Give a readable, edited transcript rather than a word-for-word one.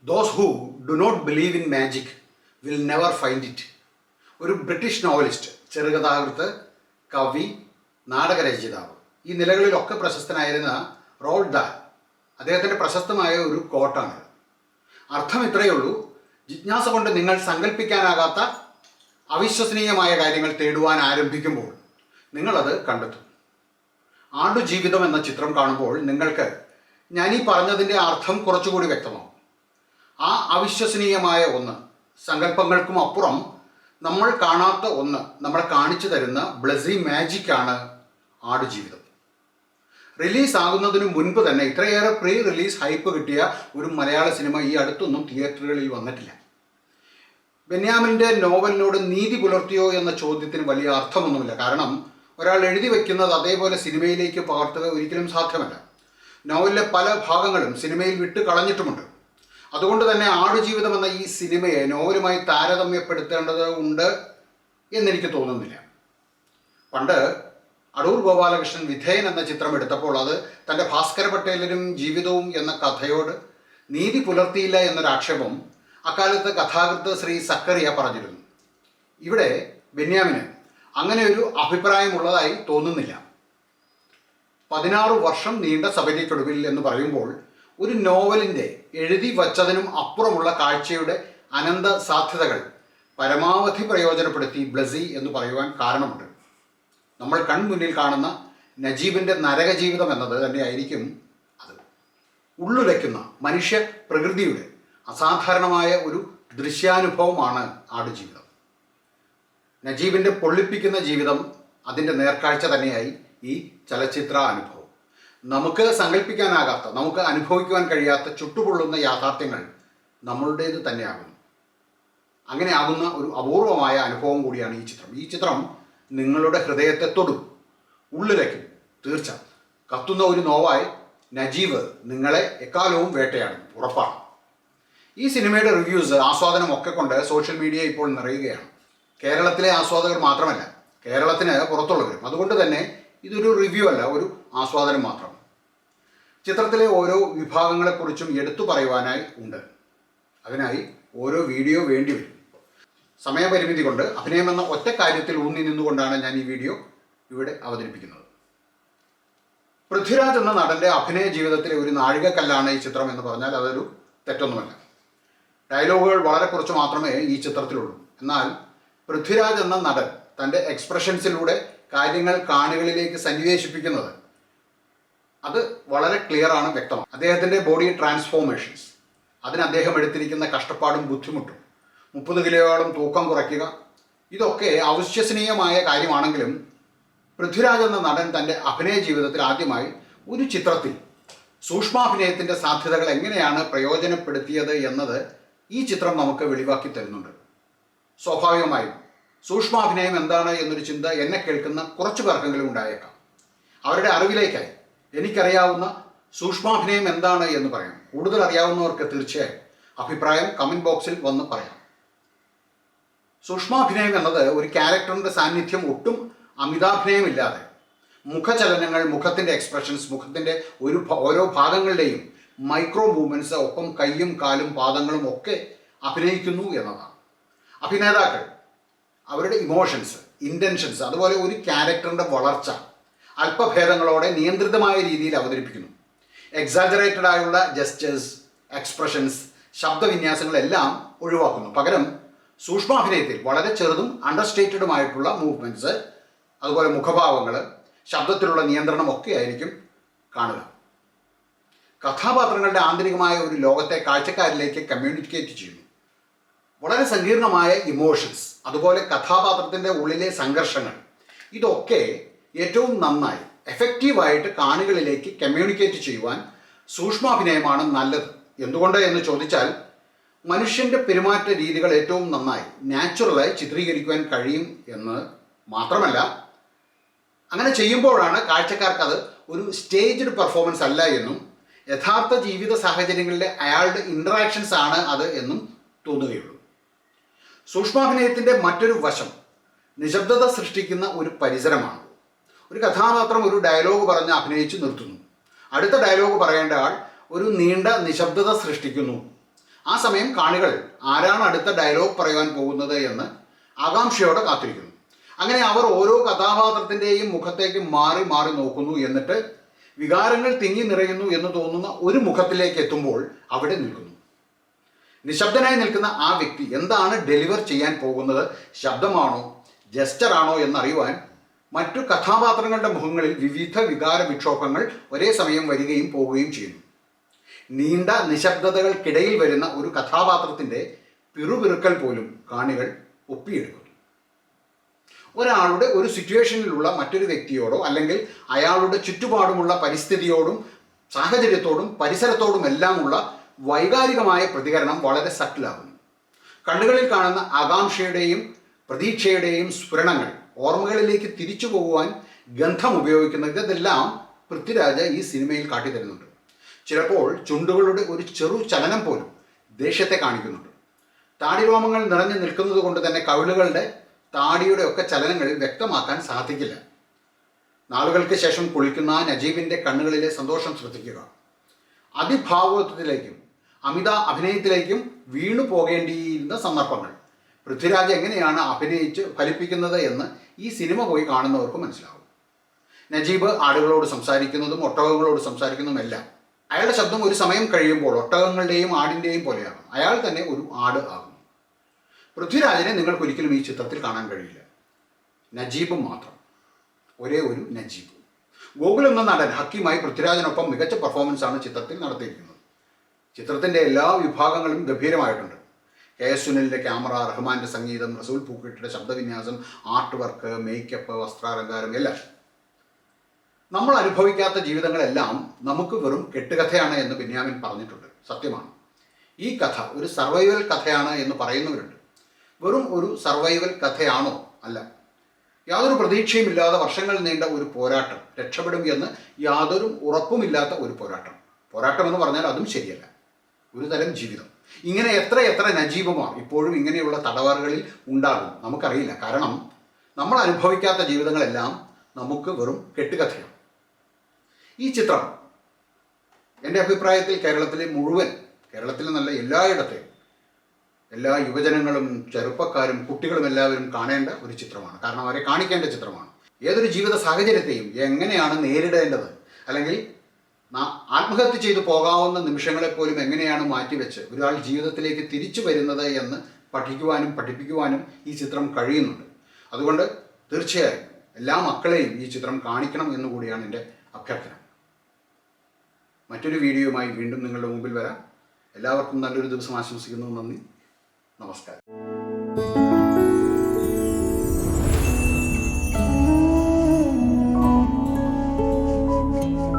Those who do not believe in magic will never find it. ഒരു British novelist, ചെറുകഥാകൃത്ത്, കവി, നാടകരചയിതാവ്, ഈ നിലകളിലൊക്കെ പ്രശസ്തനായിരുന്ന rolled dal, അദ്ദേഹത്തിൻ്റെ പ്രശസ്തമായ ഒരു കോട്ടാണ്. അർത്ഥം ഇത്രയേ ഉള്ളൂ: ജിജ്ഞാസ കൊണ്ട് നിങ്ങൾ സങ്കല്പിക്കാനാകാത്ത അവിശ്വസനീയമായ കാര്യങ്ങൾ തേടുവാൻ ആരംഭിക്കുമ്പോൾ നിങ്ങളത് കണ്ടെത്തും. ആടുജീവിതം എന്ന ചിത്രം കാണുമ്പോൾ നിങ്ങൾക്ക് ഞാൻ ഈ പറഞ്ഞതിൻ്റെ അർത്ഥം കുറച്ചുകൂടി വ്യക്തമാവും. ആ അവിശ്വസനീയമായ ഒന്ന്, സങ്കല്പങ്ങൾക്കും അപ്പുറം നമ്മൾ കാണാത്ത ഒന്ന് നമ്മളെ കാണിച്ചു തരുന്ന ബ്ലസി മാജിക്കാണ് ആടുജീവിതം. റിലീസ് ആകുന്നതിന് മുൻപ് തന്നെ ഇത്രയേറെ പ്രീ റിലീസ് ഹൈപ്പ് കിട്ടിയ ഒരു മലയാള സിനിമ ഈ അടുത്തൊന്നും തിയേറ്ററുകളിൽ വന്നിട്ടില്ല. ബെന്യാമിൻ്റെ നോവലിനോട് നീതി പുലർത്തിയോ എന്ന ചോദ്യത്തിന് വലിയ അർത്ഥമൊന്നുമില്ല. കാരണം ഒരാൾ എഴുതി വയ്ക്കുന്നത് അതേപോലെ സിനിമയിലേക്ക് പകർത്തുക ഒരിക്കലും സാധ്യമല്ല. നോവലിലെ പല ഭാഗങ്ങളും സിനിമയിൽ വിട്ട് കളഞ്ഞിട്ടുമുണ്ട്. അതുകൊണ്ട് തന്നെ ആടുജീവിതം എന്ന ഈ സിനിമയെ നോവലുമായി താരതമ്യപ്പെടുത്തേണ്ടത് ഉണ്ട് എന്നെനിക്ക് തോന്നുന്നില്ല. പണ്ട് അടൂർ ഗോപാലകൃഷ്ണൻ വിധേയൻ എന്ന ചിത്രം എടുത്തപ്പോൾ അത് തൻ്റെ ഭാസ്കര പട്ടേലരും ജീവിതവും എന്ന കഥയോട് നീതി പുലർത്തിയില്ല എന്നൊരാക്ഷേപം അക്കാലത്ത് കഥാകൃത്ത് ശ്രീ സക്കറിയ പറഞ്ഞിരുന്നു. ഇവിടെ ബെന്യാമിന് അങ്ങനെ ഒരു അഭിപ്രായമുള്ളതായി തോന്നുന്നില്ല. 16 വർഷം നീണ്ട സബരിക്കൊടുവിൽ എന്ന് പറയുമ്പോൾ ഒരു നോവലിൻ്റെ എഴുതി വച്ചതിനും അപ്പുറമുള്ള കാഴ്ചയുടെ അനന്ത സാധ്യതകൾ പരമാവധി പ്രയോജനപ്പെടുത്തി ബ്ലസി എന്ന് പറയുവാൻ കാരണമുണ്ട്. നമ്മൾ കൺമുന്നിൽ കാണുന്ന നജീബിൻ്റെ നരകജീവിതം എന്നത് തന്നെയായിരിക്കും അത്. ഉള്ളുലയ്ക്കുന്ന മനുഷ്യ പ്രകൃതിയുടെ അസാധാരണമായ ഒരു ദൃശ്യാനുഭവമാണ് ആടുജീവിതം. നജീബിൻ്റെ പൊള്ളിപ്പിക്കുന്ന ജീവിതം അതിൻ്റെ നേർക്കാഴ്ച തന്നെയായി ഈ ചലച്ചിത്ര അനുഭവം. നമുക്ക് സങ്കല്പിക്കാനാകാത്ത, നമുക്ക് അനുഭവിക്കുവാൻ കഴിയാത്ത ചുട്ടുപൊള്ളുന്ന യാഥാർത്ഥ്യങ്ങൾ നമ്മളുടേത് തന്നെയാകുന്നു. അങ്ങനെ ആകുന്ന ഒരു അപൂർവമായ അനുഭവം കൂടിയാണ് ഈ ചിത്രം. ഈ ചിത്രം നിങ്ങളുടെ ഹൃദയത്തെ തൊടും, ഉള്ളിലേക്കും. തീർച്ച കത്തുന്ന ഒരു നോവായി നജീബ് നിങ്ങളെ എക്കാലവും വേട്ടയാടും, ഉറപ്പാണ്. ഈ സിനിമയുടെ റിവ്യൂസ്, ആസ്വാദനമൊക്കെ കൊണ്ട് സോഷ്യൽ മീഡിയ ഇപ്പോൾ നിറയുകയാണ്. കേരളത്തിലെ ആസ്വാദകർ മാത്രമല്ല, കേരളത്തിന് പുറത്തുള്ളവരും. അതുകൊണ്ട് തന്നെ ഇതൊരു റിവ്യൂ അല്ല, ഒരു ആസ്വാദനം മാത്രം. ചിത്രത്തിലെ ഓരോ വിഭാഗങ്ങളെക്കുറിച്ചും എടുത്തു പറയുവാനായി ഉണ്ട്. അതിനായി ഓരോ വീഡിയോ വേണ്ടി വരും. സമയപരിമിതി കൊണ്ട് അഭിനയമെന്ന ഒറ്റ കാര്യത്തിൽ ഊന്നി നിന്നുകൊണ്ടാണ് ഞാൻ ഈ വീഡിയോ ഇവിടെ അവതരിപ്പിക്കുന്നത്. പൃഥ്വിരാജ് എന്ന നടൻ്റെ അഭിനയ ജീവിതത്തിലെ ഒരു നാഴികക്കല്ലാണ് ഈ ചിത്രം എന്ന് പറഞ്ഞാൽ അതൊരു തെറ്റൊന്നുമല്ല. ഡയലോഗുകൾ വളരെ കുറച്ച് മാത്രമേ ഈ ചിത്രത്തിലുള്ളൂ. എന്നാൽ പൃഥ്വിരാജ് എന്ന നടൻ തൻ്റെ എക്സ്പ്രഷൻസിലൂടെ കാര്യങ്ങൾ കാണികളിലേക്ക് സന്നിവേശിപ്പിക്കുന്നത് അത് വളരെ ക്ലിയറാണ്, വ്യക്തമാണ്. അദ്ദേഹത്തിൻ്റെ ബോഡി ട്രാൻസ്ഫോർമേഷൻസ്, അതിന് അദ്ദേഹം എടുത്തിരിക്കുന്ന കഷ്ടപ്പാടും ബുദ്ധിമുട്ടും, 30 കിലോയോളം തൂക്കം കുറയ്ക്കുക, ഇതൊക്കെ അവിശ്വസനീയമായ കാര്യമാണെങ്കിലും പൃഥ്വിരാജ് എന്ന നടൻ തൻ്റെ അഭിനയ ജീവിതത്തിൽ ആദ്യമായി ഒരു ചിത്രത്തിൽ സൂക്ഷ്മാഭിനയത്തിൻ്റെ സാധ്യതകൾ എങ്ങനെയാണ് പ്രയോജനപ്പെടുത്തിയത് എന്നത് ഈ ചിത്രം നമുക്ക് വെളിവാക്കി തരുന്നുണ്ട്. സ്വാഭാവികമായും സൂക്ഷ്മാഭിനയം എന്താണ് എന്നൊരു ചിന്ത എന്നെ കേൾക്കുന്ന കുറച്ചു പേർക്കെങ്കിലും ഉണ്ടായേക്കാം. അവരുടെ അറിവിലേക്കായി എനിക്കറിയാവുന്ന സൂക്ഷ്മാഭിനയം എന്താണ് എന്ന് പറയാം. കൂടുതൽ അറിയാവുന്നവർക്ക് തീർച്ചയായും അഭിപ്രായം കമൻറ്റ് ബോക്സിൽ വന്ന് പറയാം. സൂക്ഷ്മാഭിനയം എന്നത് ഒരു ക്യാരക്ടറിൻ്റെ സാന്നിധ്യം ഒട്ടും അമിതാഭിനയമില്ലാതെ മുഖചലനങ്ങൾ, മുഖത്തിൻ്റെ എക്സ്പ്രഷൻസ്, മുഖത്തിൻ്റെ ഓരോ ഭാഗങ്ങളുടെയും മൈക്രോ മൂവ്മെൻറ്റ്സ്, ഒപ്പം കൈയും കാലും പാദങ്ങളും ഒക്കെ അഭിനയിക്കുന്നു എന്നതാണ്. അഭിനേതാക്കൾ അവരുടെ ഇമോഷൻസ്, ഇൻറ്റൻഷൻസ്, അതുപോലെ ഒരു ക്യാരക്ടറിൻ്റെ വളർച്ച അല്പഭേദങ്ങളോടെ നിയന്ത്രിതമായ രീതിയിൽ അവതരിപ്പിക്കുന്നു. എക്സാജറേറ്റഡ് ആയുള്ള ജസ്റ്റേഴ്സ്, എക്സ്പ്രഷൻസ്, ശബ്ദവിന്യാസങ്ങളെല്ലാം ഒഴിവാക്കുന്നു. പകരം സൂക്ഷ്മാഭിനയത്തിൽ വളരെ ചെറുതും അണ്ടർസ്റ്റേറ്റഡുമായിട്ടുള്ള മൂവ്മെൻറ്റ്സ്, അതുപോലെ മുഖഭാവങ്ങൾ, ശബ്ദത്തിലുള്ള നിയന്ത്രണമൊക്കെ ആയിരിക്കും കാണുക. കഥാപാത്രങ്ങളുടെ ആന്തരികമായ ഒരു ലോകത്തെ കാഴ്ചക്കാരിലേക്ക് കമ്മ്യൂണിക്കേറ്റ് ചെയ്യുന്നു. വളരെ സങ്കീർണമായ ഇമോഷൻസ്, അതുപോലെ കഥാപാത്രത്തിൻ്റെ ഉള്ളിലെ സംഘർഷങ്ങൾ, ഇതൊക്കെ ഏറ്റവും നന്നായി എഫക്റ്റീവായിട്ട് കാണികളിലേക്ക് കമ്മ്യൂണിക്കേറ്റ് ചെയ്യുവാൻ സൂക്ഷ്മാഭിനയമാണ് നല്ലത്. എന്തുകൊണ്ട് എന്ന് ചോദിച്ചാൽ മനുഷ്യൻ്റെ പെരുമാറ്റ രീതികൾ ഏറ്റവും നന്നായി നാച്ചുറലായി ചിത്രീകരിക്കുവാൻ കഴിയും എന്ന് മാത്രമല്ല, അങ്ങനെ ചെയ്യുമ്പോഴാണ് കാഴ്ചക്കാർക്ക് അത് ഒരു സ്റ്റേജ്ഡ് പെർഫോമൻസ് അല്ല എന്നും യഥാർത്ഥ ജീവിത സാഹചര്യങ്ങളിലെ അയാളുടെ ഇൻട്രാക്ഷൻസ് ആണ് അത് എന്നും തോന്നുകയുള്ളൂ. സൂക്ഷ്മാഭിനയത്തിൻ്റെ മറ്റൊരു വശം നിശബ്ദത സൃഷ്ടിക്കുന്ന ഒരു പരിസരമാണ്. ഒരു കഥാപാത്രം ഒരു ഡയലോഗ് പറഞ്ഞ് അഭിനയിച്ച് നിർത്തുന്നു. അടുത്ത ഡയലോഗ് പറയേണ്ട ആൾ ഒരു നീണ്ട നിശബ്ദത സൃഷ്ടിക്കുന്നു. ആ സമയം കാണികൾ ആരാണ് അടുത്ത ഡയലോഗ് പറയുവാൻ പോകുന്നത് എന്ന് ആകാംക്ഷയോടെ കാത്തിരിക്കുന്നു. അങ്ങനെ അവർ ഓരോ കഥാപാത്രത്തിൻ്റെയും മുഖത്തേക്ക് മാറി മാറി നോക്കുന്നു. എന്നിട്ട് വികാരങ്ങൾ തിങ്ങി നിറയുന്നു എന്ന് തോന്നുന്ന ഒരു മുഖത്തിലേക്ക് എത്തുമ്പോൾ അവിടെ നിൽക്കുന്നു. നിശബ്ദനായി നിൽക്കുന്ന ആ വ്യക്തി എന്താണ് ഡെലിവർ ചെയ്യാൻ പോകുന്നത്, ശബ്ദമാണോ ജസ്റ്ററാണോ എന്നറിയുവാൻ മറ്റു കഥാപാത്രങ്ങളുടെ മുഖങ്ങളിൽ വിവിധ വികാര വിക്ഷോഭങ്ങൾ ഒരേ സമയം വരികയും പോവുകയും ചെയ്യുന്നു. നീണ്ട നിശബ്ദതകൾക്കിടയിൽ വരുന്ന ഒരു കഥാപാത്രത്തിൻ്റെ പിറുപിറുക്കൽ പോലും കാണികൾ ഒപ്പിയെടുക്കുന്നു. ഒരാളുടെ ഒരു സിറ്റുവേഷനിലുള്ള മറ്റൊരു വ്യക്തിയോടോ അല്ലെങ്കിൽ അയാളുടെ ചുറ്റുപാടുമുള്ള പരിസ്ഥിതിയോടും സാഹചര്യത്തോടും പരിസരത്തോടുമെല്ലാമുള്ള വൈകാരികമായ പ്രതികരണം വളരെ സട്ടിലാകുന്നു. കണ്ണുകളിൽ കാണുന്ന ആകാംക്ഷയുടെയും പ്രതീക്ഷയുടെയും സ്ഫുരണങ്ങൾ ഓർമ്മകളിലേക്ക് തിരിച്ചു പോകുവാൻ ഗന്ധം ഉപയോഗിക്കുന്നത് ഇതെല്ലാം പൃഥ്വിരാജ് ഈ സിനിമയിൽ കാട്ടിത്തരുന്നുണ്ട്. ചിലപ്പോൾ ചുണ്ടുകളുടെ ഒരു ചെറു ചലനം പോലും ദേഷ്യത്തെ കാണിക്കുന്നുണ്ട്. താടിരോമങ്ങൾ നിറഞ്ഞു നിൽക്കുന്നത് കൊണ്ട് തന്നെ കവിളുകളുടെ താടിയുടെ ഒക്കെ ചലനങ്ങൾ വ്യക്തമാക്കാൻ സാധിക്കില്ല. നാളുകൾക്ക് ശേഷം കുളിക്കുന്ന നജീബിൻ്റെ കണ്ണുകളിലെ സന്തോഷം ശ്രദ്ധിക്കുക. അതിഭാവത്വത്തിലേക്കും അമിത അഭിനയത്തിലേക്കും വീണു പോകേണ്ടിയിരുന്ന സന്ദർഭങ്ങൾ പൃഥ്വിരാജ് എങ്ങനെയാണ് അഭിനയിച്ച് ഫലിപ്പിക്കുന്നത് എന്ന് ഈ സിനിമ പോയി കാണുന്നവർക്ക് മനസ്സിലാവും. നജീബ് ആടുകളോട് സംസാരിക്കുന്നതും ഒട്ടകങ്ങളോട് സംസാരിക്കുന്നതുമെല്ലാം അയാളുടെ ശബ്ദം ഒരു സമയം കഴിയുമ്പോൾ ഒട്ടകങ്ങളുടെയും ആടിൻ്റെയും പോലെയാകും. അയാൾ തന്നെ ഒരു ആട് ആകും. പൃഥ്വിരാജിനെ നിങ്ങൾക്കൊരിക്കലും ഈ ചിത്രത്തിൽ കാണാൻ കഴിയില്ല. നജീബും മാത്രം, ഒരേ ഒരു നജീബ്. ഗോകുൽ എന്ന നടൻ ഹക്കീമായി പൃഥ്വിരാജിനൊപ്പം മികച്ച പെർഫോമൻസാണ് ചിത്രത്തിൽ നടത്തിയിരിക്കുന്നത്. ചിത്രത്തിൻ്റെ എല്ലാ വിഭാഗങ്ങളും ഗംഭീരമായിട്ടുണ്ട്. KS സുനിലിൻ്റെ ക്യാമറ, റഹ്മാൻ്റെ സംഗീതം, റസൂൽ പൂക്കുട്ടിയുടെ ശബ്ദവിന്യാസം, ആർട്ട് വർക്ക്, മേക്കപ്പ്, വസ്ത്രാലങ്കാരം എല്ലാം. നമ്മൾ അനുഭവിക്കാത്ത ജീവിതങ്ങളെല്ലാം നമുക്ക് വെറും കെട്ടുകഥയാണ് എന്ന് ബെന്യാമിൻ പറഞ്ഞിട്ടുണ്ട്. സത്യമാണ്. ഈ കഥ ഒരു സർവൈവൽ കഥയാണ് എന്ന് പറയുന്നവരുണ്ട്. വെറും ഒരു സർവൈവൽ കഥയാണോ? അല്ല. യാതൊരു പ്രതീക്ഷയുമില്ലാതെ വർഷങ്ങൾ നീണ്ട ഒരു പോരാട്ടം, രക്ഷപ്പെടും എന്ന് യാതൊരു ഉറപ്പുമില്ലാത്ത ഒരു പോരാട്ടം. പോരാട്ടം എന്ന് പറഞ്ഞാൽ അതും ശരിയല്ല, ഒരു തരം ജീവിതം. ഇങ്ങനെ എത്ര നജീബുമാർ ഇപ്പോഴും ഇങ്ങനെയുള്ള തടവറകളിൽ ഉണ്ടാകും നമുക്കറിയില്ല. കാരണം നമ്മൾ അനുഭവിക്കാത്ത ജീവിതങ്ങളെല്ലാം നമുക്ക് വെറും കെട്ടുകഥയാണ്. ഈ ചിത്രം എൻ്റെ അഭിപ്രായത്തിൽ കേരളത്തിൽ നല്ല എല്ലായിടത്തെയും എല്ലാ യുവജനങ്ങളും ചെറുപ്പക്കാരും കുട്ടികളും എല്ലാവരും കാണേണ്ട ഒരു ചിത്രമാണ്. കാരണം അവരെ കാണിക്കേണ്ട ചിത്രമാണ്. ഏതൊരു ജീവിത സാഹചര്യത്തെയും എങ്ങനെയാണ് നേരിടേണ്ടത്, അല്ലെങ്കിൽ ആത്മഹത്യ ചെയ്തു പോകാവുന്ന നിമിഷങ്ങളെപ്പോലും എങ്ങനെയാണ് മാറ്റിവെച്ച് ഒരാൾ ജീവിതത്തിലേക്ക് തിരിച്ചു വരുന്നത് എന്ന് പഠിപ്പിക്കുവാനും ഈ ചിത്രം കഴിയുന്നുണ്ട്. അതുകൊണ്ട് തീർച്ചയായും എല്ലാ മക്കളെയും ഈ ചിത്രം കാണിക്കണം എന്നുകൂടിയാണ് എൻ്റെ അഭ്യർത്ഥന. മറ്റൊരു വീഡിയോയുമായി വീണ്ടും നിങ്ങളുടെ മുമ്പിൽ വരാം. എല്ലാവർക്കും നല്ലൊരു ദിവസം ആശംസിക്കുന്നു. നന്ദി, നമസ്കാരം.